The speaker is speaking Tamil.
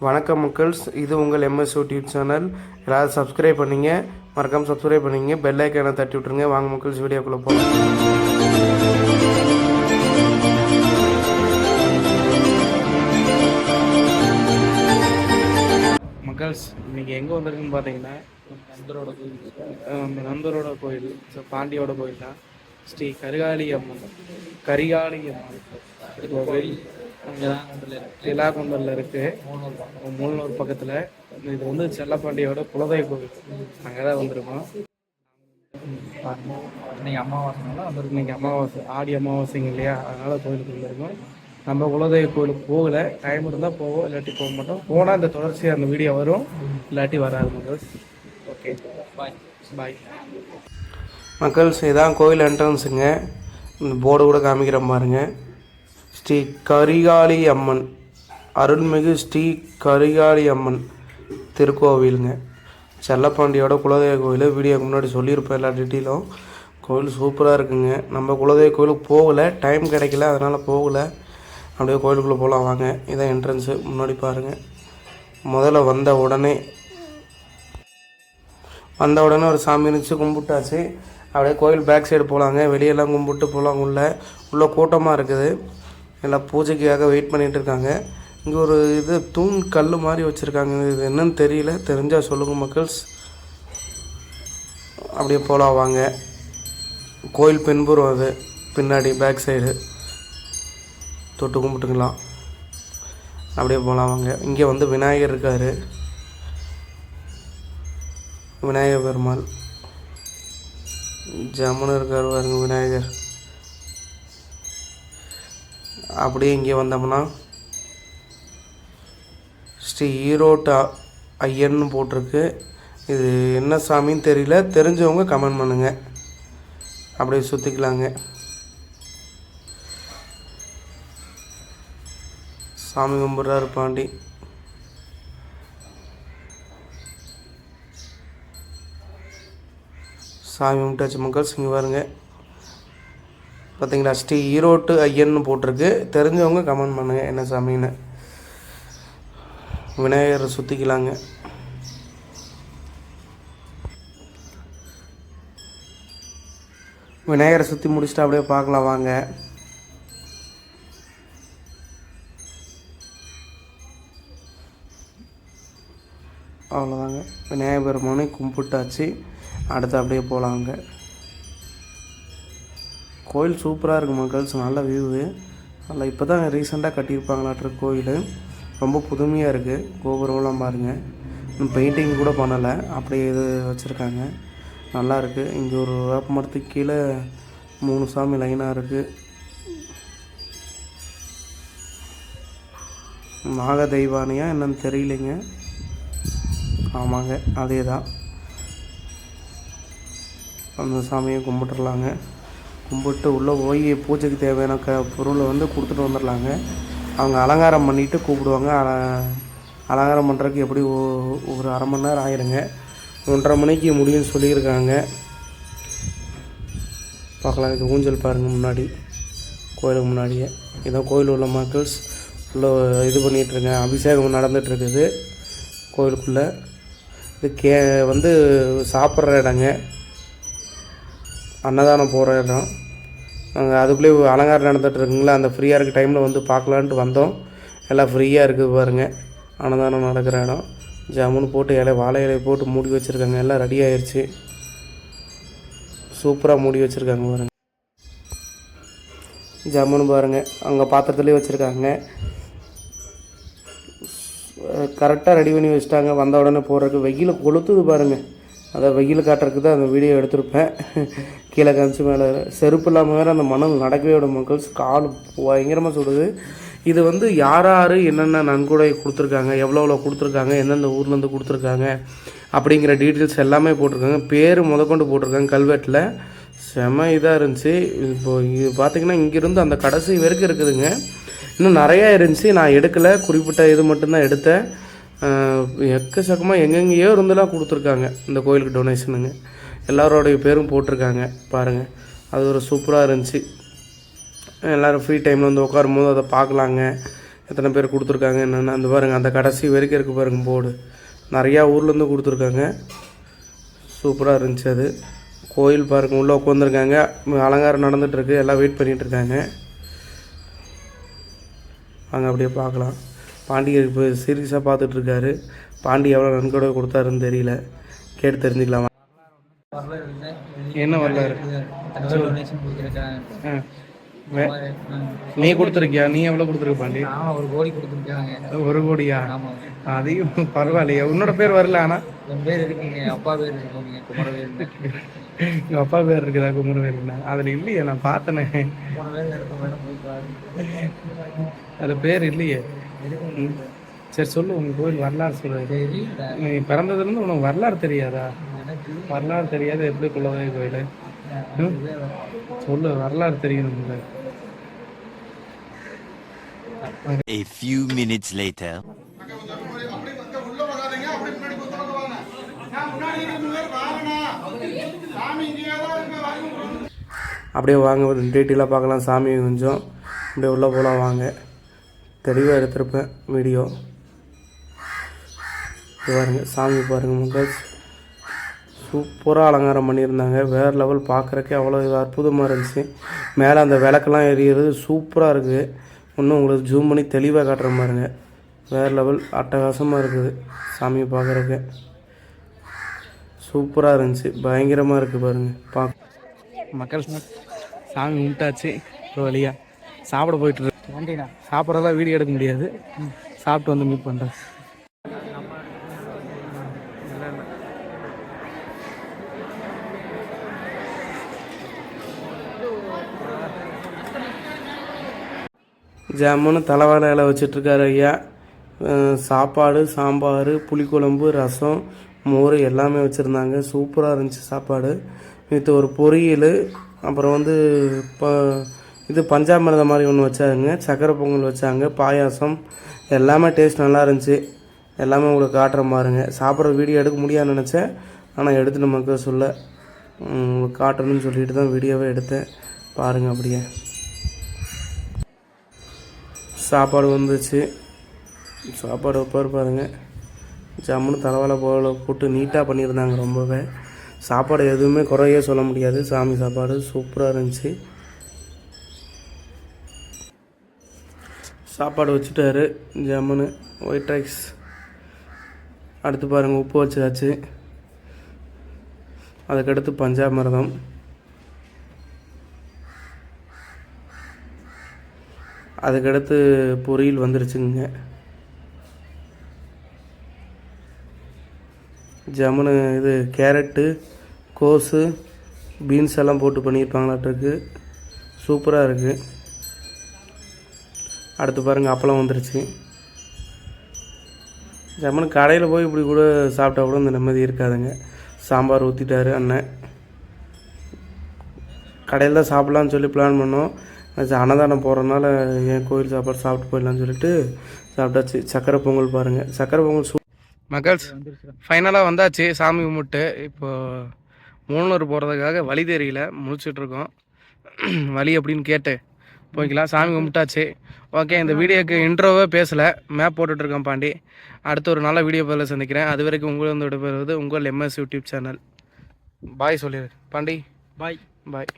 வணக்கம் மக்கள்ஸ், இது உங்கள் எம்எஸ் யூடியூப் சேனல். எல்லாரும் சப்ஸ்கிரைப் பண்ணிங்க, மறக்காமல் சப்ஸ்கிரைப் பண்ணிங்க, பெல் ஐக்கானை தட்டி விட்ருங்க. வாங்க மக்கள்ஸ், வீடியோக்குள்ளே போகலாம். மக்கள்ஸ், இன்றைக்கி எங்கே வந்திருக்குன்னு பார்த்தீங்கன்னா நண்பரோட கோயில், பாண்டியோட கோயில் தான். ஸ்ரீ கரிகாலி அம்மன் கோவில் திலாகுண்டலில் இருக்குது, மூலனூர் பக்கத்தில். இது வந்து செல்லப்பாண்டியோட குலதெய்வ கோவில். அங்கே தான் வந்திருக்கோம். இன்னைக்கு அமாவாசை, ஆடி அமாவாசைங்க இல்லையா, அதனால் கோயிலுக்கு வந்திருக்கோம். நம்ம குலதெய்வ கோயிலுக்கு போகலை, டைம் இருந்தால் போவோம், இல்லாட்டி போக மாட்டோம். போனால் அந்த தொடர்ச்சியாக அந்த வீடியோ வரும், இல்லாட்டி வராது மக்கள்ஸ். ஓகே, பாய் மக்கள்ஸ். இதான் கோயில் என்ட்ரன்ஸுங்க. இந்த போர்டு கூட காமிக்கிற பாருங்க. ஸ்ரீ கரிகாலி அம்மன், அருள்மிகு ஸ்ரீ கரிகாலி அம்மன் திருக்கோவிலுங்க. செல்லப்பாண்டியோட குலதெய்வ கோயில். வீடியோக்கு முன்னாடி சொல்லியிருப்பேன் எல்லா டீட்டெயிலும். கோவில் சூப்பராக இருக்குங்க. நம்ம குலதெய்வ கோயிலுக்கு போகலை, டைம் கிடைக்கல, அதனால் போகலை. அப்படியே கோயிலுக்குள்ளே போகலாம் வாங்க. இதான் என்ட்ரன்ஸு, முன்னாடி பாருங்கள். முதல்ல வந்த உடனே ஒரு சாமி இருந்துச்சு, கும்பிட்டாச்சு. அப்படியே கோயில் பேக் சைடு போகலாங்க. வெளியெல்லாம் கும்பிட்டு போகலாம். உள்ள கூட்டமாக இருக்குது, எல்லாம் பூஜைக்காக வெயிட் பண்ணிகிட்டு இருக்காங்க. இங்கே ஒரு தூண் கல் மாதிரி வச்சுருக்காங்க. இது என்னன்னு தெரியல, தெரிஞ்சால் சொல்லுங்கள் மக்கள்ஸ். அப்படியே போகலாம் வாங்க. கோயில் பின்புறம் அது, பின்னாடி பேக் சைடு தொட்டு கும்பிட்டுக்கலாம். அப்படியே போகலாம் வாங்க. இங்கே வந்து விநாயகர் இருக்கார், விநாயகர் பெருமாள் ஜம்முன்னு இருக்கார் பாருங்க விநாயகர். அப்படியே இங்கே வந்தோம்னா ஸ்ரீ ஈரோட்டு ஐயன்னு போட்டிருக்கு. இது என்ன சாமின்னு தெரியல, தெரிஞ்சவங்க கமெண்ட் பண்ணுங்க. அப்படியே சுற்றிக்கலாங்க. சாமி கும்பிட்றாரு பாண்டி. சாமி கும்பிட்டாச்சு மக்கள்ஸ். இங்கே பாருங்க, பார்த்தீங்களா, ஸ்ரீ ஈரோட்டு ஐயன்னு போட்டிருக்கு. தெரிஞ்சவங்க கமெண்ட் பண்ணுங்கள் என்ன சாமின்னு. விநாயகரை சுற்றிக்கலாங்க. விநாயகரை சுற்றி முடிச்சுட்டு அப்படியே பார்க்கலாம் வாங்க. அவ்வளோதாங்க, விநாயகர் பெருமானை கும்பிட்டாச்சு. அடுத்து அப்படியே போகலாங்க. கோயில் சூப்பராக இருக்குது மக்கள்ஸ், நல்ல வியூவு. நல்லா இப்போ தான் ரீசெண்டாக கட்டியிருப்பாங்களாட்ருக்கு கோயில். ரொம்ப புதுமையாக இருக்குது. கோபுரம்லாம் பாருங்கள், இன்னும் பெயிண்டிங் கூட பண்ணலை, அப்படியே இது வச்சுருக்காங்க. நல்லா இருக்குது. இங்கே ஒரு வேப்ப மரத்துக்கு கீழே 3 சாமி லைனாக இருக்குது. நாக தெய்வானியா என்னன்னு தெரியலைங்க. ஆமாங்க, அதே தான். அந்த சாமியை கும்பிட்டுடலாங்க. கும்பிட்டு உள்ளே போய் பூஜைக்கு தேவையான பொருளை வந்து கொடுத்துட்டு வந்துடலாங்க. அவங்க அலங்காரம் பண்ணிவிட்டு கூப்பிடுவாங்க. அலங்காரம் பண்ணுறதுக்கு எப்படி ஒரு அரை மணி நேரம் ஆகிருங்க. 1:30 மணிக்கு முடியும்னு சொல்லியிருக்காங்க. பார்க்கலாம். இது ஊஞ்சல் பாருங்கள் முன்னாடி, கோயிலுக்கு முன்னாடியே. இதான் கோயில் உள்ள மக்கள்ஸ். உள்ள இது பண்ணிகிட்ருங்க, அபிஷேகம் நடந்துகிட்ருக்குது கோயிலுக்குள்ளே. இது வந்து சாப்பிட்ற இடங்க, அன்னதானம் போகிற இடம். நாங்கள் அதுக்குள்ளேயே அலங்காரம் நடந்துகிட்ருக்குங்களா, அந்த ஃப்ரீயாக இருக்க டைமில் வந்து பார்க்கலான்ட்டு வந்தோம். எல்லாம் ஃப்ரீயாக இருக்குது பாருங்கள். அன்னதானம் நடக்கிற இடம். ஜாமுன் போட்டு வாழை இலையை போட்டு மூடி வச்சுருக்காங்க. எல்லாம் ரெடி ஆயிடுச்சு, சூப்பராக மூடி வச்சுருக்காங்க பாருங்கள். ஜாமுன் பாருங்கள், அங்கே பாத்திரத்துலேயே வச்சுருக்காங்க. கரெக்டாக ரெடி பண்ணி வச்சுட்டாங்க. வந்த உடனே போடுறதுக்கு வெயில் கொளுத்துது பாருங்கள். அதை வெயில் காட்டுறதுக்கு தான் அந்த வீடியோ எடுத்திருப்பேன். கீழே காமிச்சு மேலே செருப்பு இல்லாமல் வேறு அந்த மணல் நடக்கவே விட மக்கள்ஸ். கால் பயங்கரமாக சுடுது. இது வந்து யார் என்னென்ன நன்கொடை கொடுத்துருக்காங்க, எவ்வளோ கொடுத்துருக்காங்க, எந்தெந்த ஊர்லேருந்து கொடுத்துருக்காங்க அப்படிங்கிற டீட்டெயில்ஸ் எல்லாமே போட்டிருக்காங்க. பேர் முதற்கொண்டு போட்டிருக்காங்க கல்வெட்டில். செம இதாக இருந்துச்சு. இப்போது இது பார்த்திங்கன்னா இங்கேருந்து அந்த கடைசி வரைக்கும் இருக்குதுங்க. இன்னும் நிறையா இருந்துச்சு, நான் எடுக்கலை. குறிப்பிட்ட இது மட்டும்தான் எடுத்தேன். எக்கச்சக்கமாக எங்கெங்கேயோ இருந்தெல்லாம் கொடுத்துருக்காங்க இந்த கோயிலுக்கு டொனேஷனுங்க. எல்லாரோடைய பேரும் போட்டிருக்காங்க பாருங்கள். அது ஒரு சூப்பராக இருந்துச்சு. எல்லோரும் ஃப்ரீ டைமில் வந்து உட்காரும்போது அதை பார்க்கலாங்க. எத்தனை பேர் கொடுத்துருக்காங்க என்னென்ன அந்த பாருங்கள், அந்த கடைசி வரைக்கும் இருக்குது பாருங்கள் போர்டு. நிறையா ஊர்லேருந்து கொடுத்துருக்காங்க. சூப்பராக இருந்துச்சு அது. கோயில் பாருங்கள், உள்ளே உட்காந்துருக்காங்க, அலங்காரம் நடந்துகிட்ருக்கு, எல்லாம் வெயிட் பண்ணிகிட்ருக்காங்க. அங்கே அப்படியே பார்க்கலாம். பாண்டி இப்போ சீரியஸாக பார்த்துட்ருக்காரு. பாண்டி எவ்வளோ நன்கொடை கொடுத்தாருன்னு தெரியல, கேட்டு தெரிஞ்சுக்கலாமா? என்ன வரலாறு? நீ கொடுத்துருக்கியா? நீ எவ்வளோ கொடுத்துருக்க பாண்டி? 1 கோடி கொடுத்துருக்காங்க. 1 கோடியா? அதையும் பரவாயில்லையா? உன்னோட பேர் வரல? ஆனால் என் பேர் இருக்குங்க, அப்பா பேர் இருக்குங்க, குமரவேல். எங்கள் அப்பா பேர் இருக்குதா? குமரவேலுண்ணா? அதில் இல்லையே, நான் பார்த்தனே. அதில் பேர் இல்லையே. சரி சொல்லு, உங்கள் கோயில் வரலாறு சொல்லு. நீ பிறந்ததுலேருந்து உனக்கு வரலாறு தெரியாதா? வரலாறு தெரியாது எப்படி குலதெய்வ கோயில்? சொல்லு, வரலாறு தெரியணும். A few minutes later. அப்படியே வாங்க, டீட்டெயிலாக பார்க்கலாம் சாமி. கொஞ்சம் அப்படியே உள்ளே போகலாம் வாங்க. தெளிவாக எடுத்திருப்பேன் வீடியோ. பாருங்க சாமி பாருங்கள் மக்கள், சூப்பராக அலங்காரம் பண்ணியிருந்தாங்க. வேறு லெவல், பார்க்குறக்கே அவ்வளோ அற்புதமாக இருந்துச்சு. மேலே அந்த விளக்கெல்லாம் எரியிறது சூப்பராக இருக்குது. இன்னும் உங்களுக்கு ஜூம் பண்ணி தெளிவாக காட்டுற பாருங்க. வேறு லெவல், அட்டகாசமாக இருக்குது. சாமியை பார்க்குறக்கு சூப்பராக இருந்துச்சு, பயங்கரமாக இருக்குது பாருங்கள். மக்கள் சாமி கும்பிட்டாச்சு. ஒரு வழியாக சாப்பிட போயிட்டு சாப்பிட்றதெல்லாம் வீடியோ எடுக்க முடியாது, சாப்பிட்டு வந்து மீட் பண்ணுறேன். ஜாமுன்னு தலைவாழை இலை வச்சிட்ருக்காரு ஐயா. சாப்பாடு, சாம்பார், புளிக்குழம்பு, ரசம், மோர் எல்லாமே வச்சுருந்தாங்க. சூப்பராக இருந்துச்சு சாப்பாடு. இது ஒரு பொரியல், அப்புறம் வந்து இது பஞ்சாமிரதம் மாதிரி ஒன்று வச்சாங்க, சக்கரை பொங்கல் வச்சாங்க, பாயாசம், எல்லாமே டேஸ்ட் நல்லா இருந்துச்சு. எல்லாமே உங்களுக்கு காட்டுற பாருங்க. சாப்பிட்ற வீடியோ எடுக்க முடியாதுன்னு நினச்சேன், ஆனால் எடுத்துகிட்டு மக்கள் சொல்ல உங்களுக்கு காட்டணும்னு சொல்லிட்டு தான் வீடியோவே எடுத்தேன். பாருங்கள் அப்படியே சாப்பாடு வந்துச்சு. சாப்பாடு வைப்பார் பாருங்கள். ஜம்முன்னு தலைவாழை போல போட்டு நீட்டாக பண்ணியிருந்தாங்க. ரொம்பவே சாப்பாடு எதுவுமே குறையே சொல்ல முடியாது. சாமி சாப்பாடு சூப்பராக இருந்துச்சு. சாப்பாடு வச்சுட்டாரு ஜம்முன்னு. White rice. அடுத்து பாருங்கள் உப்பு வச்சாச்சு. அதுக்கடுத்து பஞ்சாமிரதம். அதுக்கடுத்து பொரியல் வந்துருச்சுங்க. ஜம்முன்னு இது கேரட்டு, கோஸு, பீன்ஸ் எல்லாம் போட்டு பண்ணியிருப்பாங்களாட்டிருக்கு. சூப்பராக இருக்குது. அடுத்து பாருங்கள் அப்பளம் வந்துருச்சு. ஜம்முன்னு கடையில் போய் இப்படி கூட சாப்பிட்டா கூட இந்த நிம்மதி இருக்காதுங்க. சாம்பார் ஊற்றிட்டாரு அண்ணன். கடையில் தான் சாப்பிட்லான்னு சொல்லி பிளான் பண்ணோம். அன்னதானம் போகிறதுனால என் கோயில் சாப்பாடு சாப்பிட்டு போயிடலான்னு சொல்லிட்டு சாப்பிட்டாச்சு. சக்கரை பொங்கல் பாருங்கள். சக்கரை பொங்கல் மக்கள்ஸ் ஃபைனலாக வந்தாச்சு. சாமி கும்பிட்டு இப்போ மூணூர் போகிறதுக்காக வழி தெரியல, முடிச்சிட்ருக்கோம். வழி அப்படின்னு கேட்டு போய்க்கலாம். சாமி கும்பிட்டாச்சு. ஓகே, இந்த வீடியோக்கு இன்ட்ரோவே பேசலை, மேப் போட்டுட்ருக்கேன் பாண்டி. அடுத்து ஒரு நல்ல வீடியோ பதில் சந்திக்கிறேன். அது வரைக்கும் உங்களை வந்து விடைபெறுவது உங்கள் MS யூடியூப் சேனல். பாய் சொல்லிடு பாண்டி. பாய் பாய்.